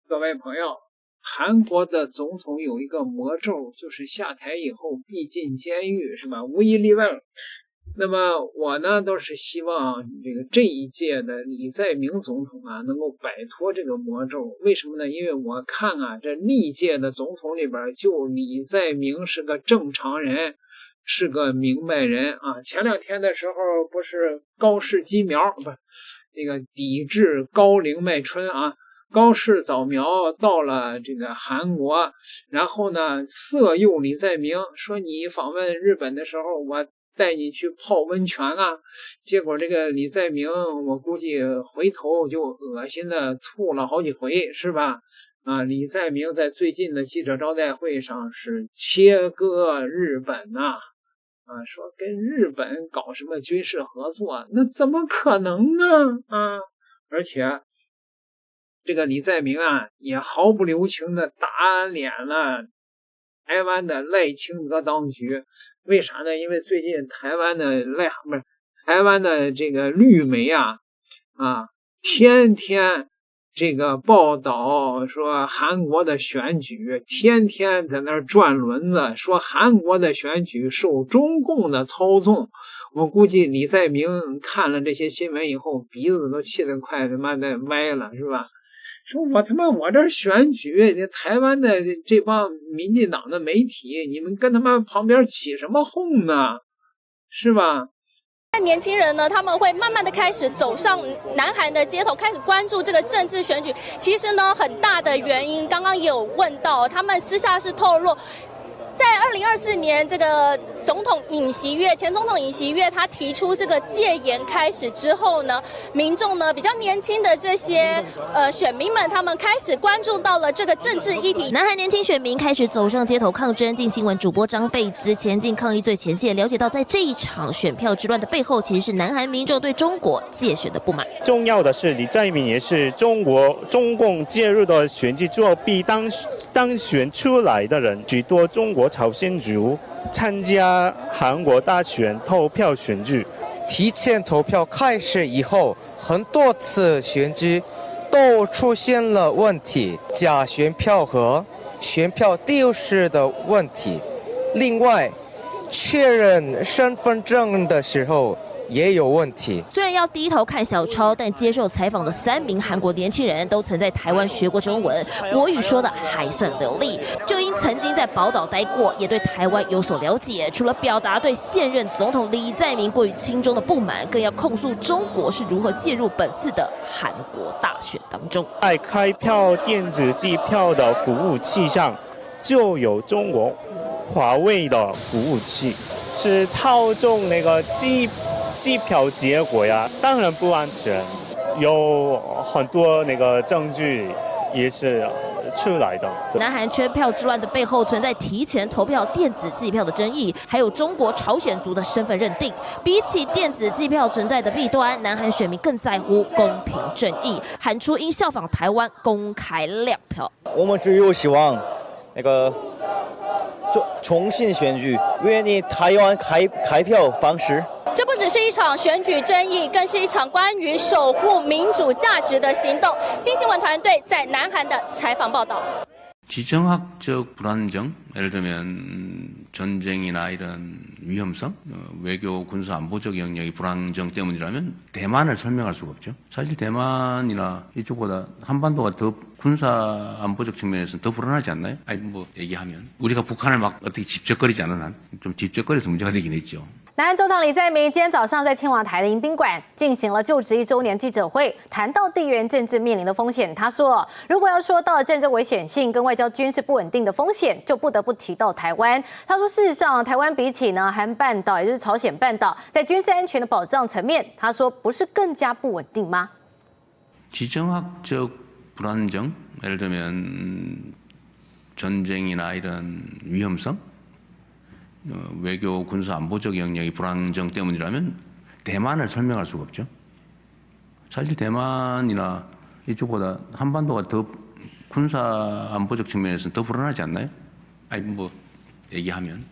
各位朋友，韩国的总统有一个魔咒，就是下台以后必进监狱，是吧？无一例外。那么我呢，都是希望这一届的李在明总统啊，能够摆脱这个魔咒。为什么呢？因为我看啊，这历届的总统里边，就李在明是个正常人，是个明白人啊。前2天的时候，不是高市基苗，不，抵制高龄卖春啊。高市早苗到了这个韩国，然后呢色诱李在明，说你访问日本的时候，我带你去泡温泉啊。结果这个李在明，我估计回头就恶心的吐了好几回，是吧？李在明在最近的记者招待会上是切割日本呐，说跟日本搞什么军事合作，那怎么可能呢？而且这个李在明啊，也毫不留情的打脸了台湾的赖清德当局。为啥呢？因为最近台湾的这个绿媒天天这个报道说韩国的选举，天天在那儿转轮子，说韩国的选举受中共的操纵。我估计李在明看了这些新闻以后，鼻子都气得快他妈的歪了，是吧？说我这选举，台湾的这帮民进党的媒体，你们跟他们旁边起什么哄呢？是吧？年轻人呢，他们会慢慢的开始走上南韩的街头，开始关注这个政治选举。其实呢，很大的原因，刚刚也有问到，他们私下是透露，在2024年这个总统尹锡悦，前总统尹锡悦他提出这个戒严开始之后呢，民众呢比较年轻的这些选民们，他们开始关注到了这个政治议题。南韩年轻选民开始走上街头抗争，进新闻主播张贝兹前进抗议最前线，了解到在这一场选票之乱的背后，其实是南韩民众对中国介选的不满。重要的是，李在明也是中共介入的选举作弊当选出来的人，许多中国朝鲜族参加韩国大选投票选举。提前投票开始以后，很多次选举都出现了问题，假选票和选票丢失的问题。另外，确认身份证的时候也有问题。虽然要低头看小抄，但接受采访的3名韩国年轻人都曾在台湾学过中文，国语说的还算流利。就因曾经在宝岛待过，也对台湾有所了解，除了表达对现任总统李在明过于亲中的不满，更要控诉中国是如何介入本次的韩国大选当中。在开票电子计票的服务器上，就有中国华为的服务器，是操纵那个计票结果呀，当然不安全，有很多那个证据也是出来的。南韩圈票之乱的背后存在提前投票、电子计票的争议，还有中国朝鲜族的身份认定。比起电子计票存在的弊端，南韩选民更在乎公平正义，喊出应效仿台湾公开亮票。我们只有希望那个重新选举，愿意台湾开票方式。这不只是一场选举争议，更是一场关于守護民主价值的行动。金新闻团队在南韩的采访报道。 지정학적 불안정, 예를 들면 전쟁이나 이런 위험성, 외교, 군사, 안보적 영역의 불안정 때문이라면 대만을 설명할 수가 없죠. 사실 대만이나 이쪽보다 한반도가 더 군사 안보적 측면에서는 더 불안하지 않나요? 아니 뭐 얘기하면 우리가 북한을 막 어떻게 집적거리지 않은 한 좀 집적거려서 문제가 되긴 했죠. 南韩总统李在明今天早上在前往台的迎宾馆进行了就职1周年记者会，谈到地缘政治面临的风险。他说，如果要说到政治危险性跟外交军事不稳定的风险，就不得不提到台湾。他说，事实上，台湾比起呢韩半岛，也就是朝鲜半岛，在军事安全的保障层面，他说不是更加不稳定吗？ 지정학적 불안정, 예를 들면 전쟁이나 이런 위험성. 외교, 군사, 안보적 영역의 불안정 때문이라면 대만을 설명할 수가 없죠. 사실 대만이나 이쪽보다 한반도가 더 군사, 안보적 측면에서는 더 불안하지 않나요? 아니 뭐 얘기하면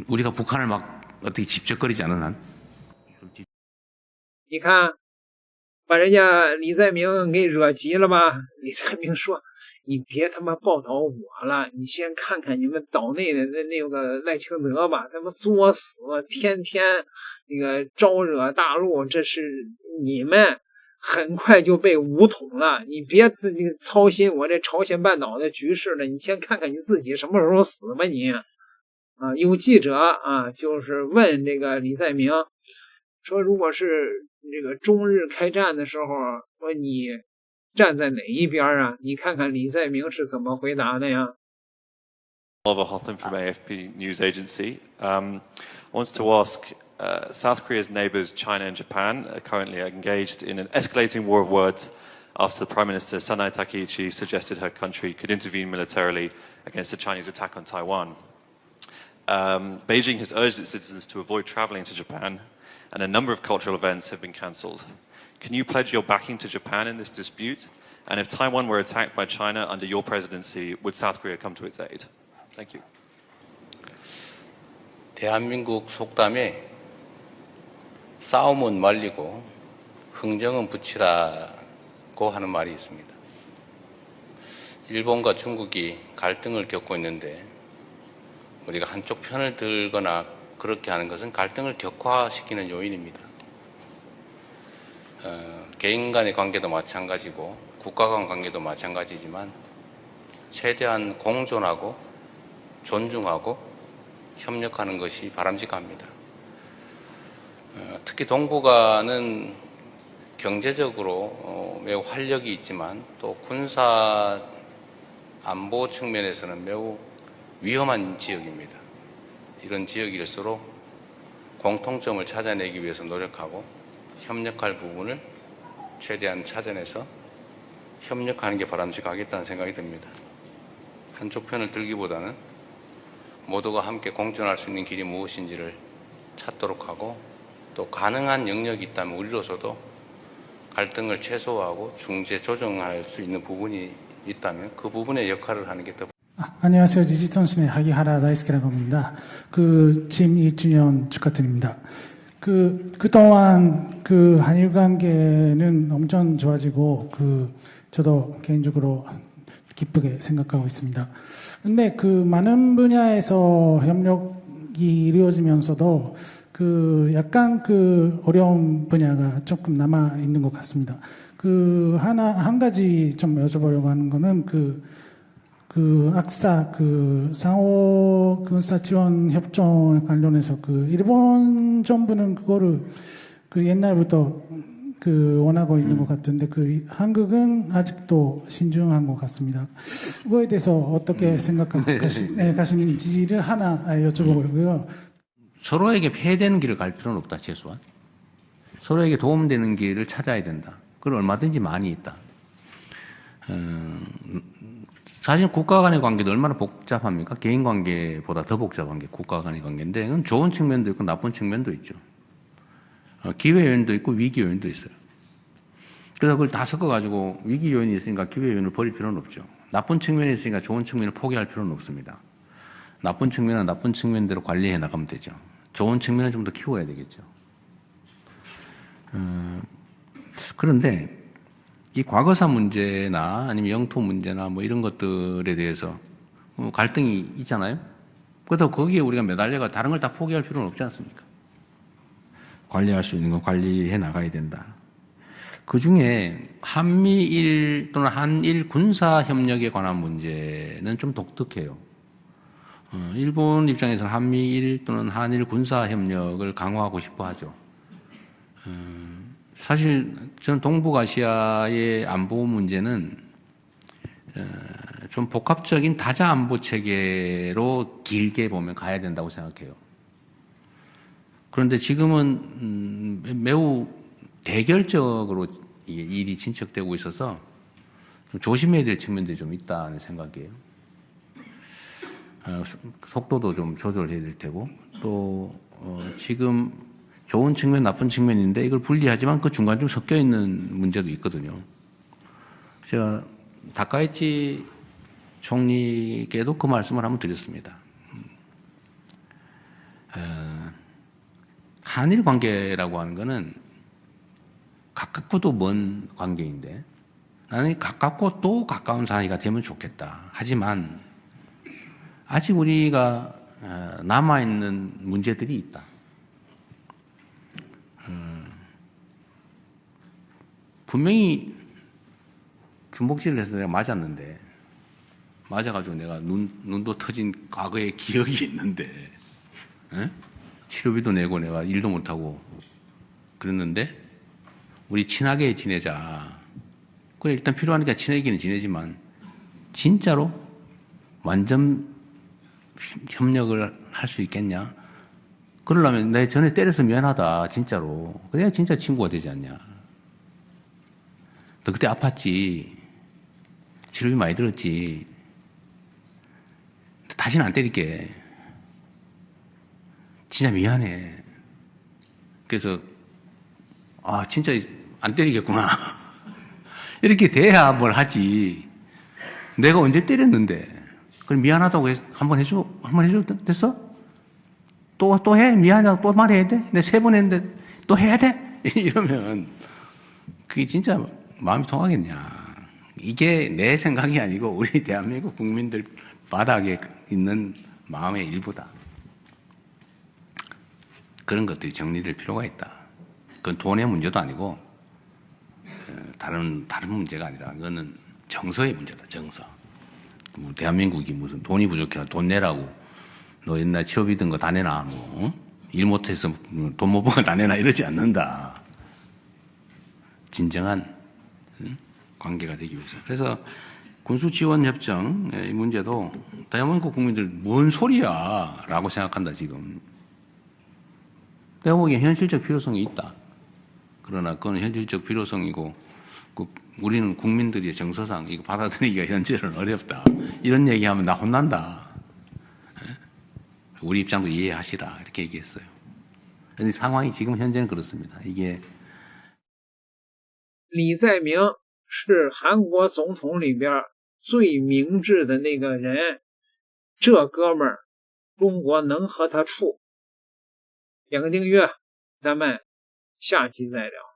우리가 북한을 막 어떻게 집적거리지 않은 한. 你看，把人家李在明给惹急了吧？李在明说：“你别他妈报道我了，你先看看你们岛内的那个赖清德吧，他们作死，天天那个招惹大陆，这是你们很快就被武统了，你别自己操心我这朝鲜半岛的局势了，你先看看你自己什么时候死吧你。”有记者就是问这个李在明说，如果是这个中日开战的时候，说你站在哪一边啊？你看看李在明是怎么回答的呀？ Oliver Hotham from AFP News Agency. I wanted to ask, South Korea's neighbours China and Japan are currently engaged in an escalating war of words after Prime Minister Sanai Takaichi suggested her country could intervene militarily against the Chinese attack on Taiwan. Beijing has urged its citizens to avoid travelling to Japan, and a number of cultural events have been cancelled. Can you pledge your backing to Japan in this dispute? And if Taiwan were attacked by China under your presidency, would South Korea come to its aid? Thank you. 대한민국 속담에 싸움은 말리고 흥정은 붙이라고 하는 말이 있습니다. 일본과 중국이 갈등을 겪고 있는데 우리가 한쪽 편을 들거나 그렇게 하는 것은 갈등을 격화시키는 요인입니다. 개인 간의 관계도 마찬가지고 국가 간 관계도 마찬가지지만 최대한 공존하고 존중하고 협력하는 것이 바람직합니다. 특히 동북아는 경제적으로 매우 활력이 있지만 또 군사 안보 측면에서는 매우 위험한 지역입니다. 이런 지역일수록 공통점을 찾아내기 위해서 노력하고 협력할 부분을 최대한 찾아내서 협력하는 게 바람직하겠다는 생각이 듭니다. 한쪽 편을 들기보다는 모두가 함께 공존할 수 있는 길이 무엇인지를 찾도록 하고 또 가능한 영역이 있다면 우리로서도 갈등을 최소화하고 중재 조정할 수 있는 부분이 있다면 그 부분의 역할을 하는 게 더 안녕하세요. 디지털신의 하기하라 다이스케라고 합니다. 진 2주년 축하드립니다. 그동안 한일 관계는 엄청 좋아지고, 저도 개인적으로 기쁘게 생각하고 있습니다. 근데 많은 분야에서 협력이 이루어지면서도 약간 어려운 분야가 조금 남아 있는 것 같습니다. 한 가지 좀 여쭤보려고 하는 거는 악사, 상호 군사 지원 협정 관련해서 일본 정부는 그거를 옛날부터 원하고 있는 것 같은데 한국은 아직도 신중한 것 같습니다. 그거에 대해서 어떻게 생각하시는지를 하나 여쭤보려고요. 서로에게 폐해되는 길을 갈 필요는 없다, 최소한. 서로에게 도움되는 길을 찾아야 된다. 그건 얼마든지 많이 있다. 사실 국가 간의 관계도 얼마나 복잡합니까? 개인 관계보다 더 복잡한 게 국가 간의 관계인데, 그건 좋은 측면도 있고 나쁜 측면도 있죠. 기회 요인도 있고 위기 요인도 있어요. 그래서 그걸 다 섞어가지고 위기 요인이 있으니까 기회 요인을 버릴 필요는 없죠. 나쁜 측면이 있으니까 좋은 측면을 포기할 필요는 없습니다. 나쁜 측면은 나쁜 측면대로 관리해 나가면 되죠. 좋은 측면을 좀 더 키워야 되겠죠. 그런데 이 과거사 문제나 아니면 영토 문제나 뭐 이런 것들에 대해서 갈등이 있잖아요. 그렇다고 거기에 우리가 매달려가 다른 걸 다 포기할 필요는 없지 않습니까? 관리할 수 있는 건 관리해 나가야 된다. 그 중에 한미일 또는 한일 군사 협력에 관한 문제는 좀 독특해요. 일본 입장에서는 한미일 또는 한일 군사 협력을 강화하고 싶어 하죠. 사실 저는 동북아시아의 안보 문제는 좀 복합적인 다자 안보 체계로 길게 보면 가야 된다고 생각해요. 그런데 지금은 매우 대결적으로 이게 일이 진척되고 있어서 좀 조심해야 될 측면들이 좀 있다는 생각이에요. 속도도 좀 조절해야 될 테고, 또 지금 좋은 측면, 나쁜 측면인데 이걸 분리하지만 그 중간 좀 섞여 있는 문제도 있거든요. 제가 다카이치 총리께도 그 말씀을 한번 드렸습니다. 한일 관계라고 하는 거는 가깝고도 먼 관계인데 나는 가깝고 또 가까운 사이가 되면 좋겠다. 하지만 아직 우리가 남아있는 문제들이 있다. 분명히 주먹질을 해서 내가 맞았는데 맞아가지고 내가 눈도 터진 과거의 기억이 있는데 치료비도 내고 내가 일도 못하고 그랬는데 우리 친하게 지내자. 그래 일단 필요하니까 친하게는 지내지만 진짜로 완전 협력을 할 수 있겠냐? 그러려면 내 전에 때려서 미안하다 진짜로. 그래야 진짜 친구가 되지 않냐? 너 그때 아팠지. 치료비 많이 들었지. 다시는 안 때릴게. 진짜 미안해. 그래서 진짜 안 때리겠구나. 이렇게 돼야 뭘 하지. 내가 언제 때렸는데. 그럼 미안하다고 한번 해줘 됐어? 또 해? 미안하다고 또 말해야 돼? 내가 3번 했는데 또 해야 돼? 이러면 그게 진짜 마음이 통하겠냐. 이게 내 생각이 아니고 우리 대한민국 국민들 바닥에 있는 마음의 일부다. 그런 것들이 정리될 필요가 있다. 그건 돈의 문제도 아니고 다른 문제가 아니라 그거는 정서의 문제다. 정서. 뭐 대한민국이 무슨 돈이 부족해 돈 내라고 너 옛날 취업이 든 거 다 내놔 일 못해서 돈 못 번 거 다 내놔 이러지 않는다. 진정한 관계가 되기 위해서. 그래서 군수지원협정 이 문제도 대한민국 국민들 뭔 소리야 라고 생각한다 지금. 내가 보기엔 현실적 필요성이 있다. 그러나 그건 현실적 필요성이고 우리는 국민들의 정서상 이거 받아들이기가 현실은 어렵다. 이런 얘기하면 나 혼난다. 우리 입장도 이해하시라 이렇게 얘기했어요. 그런데 상황이 지금 현재는 그렇습니다. 이게 李在明是韩国总统里边最明智的那个人，这哥们儿中国能和他处。点个订阅，咱们下期再聊。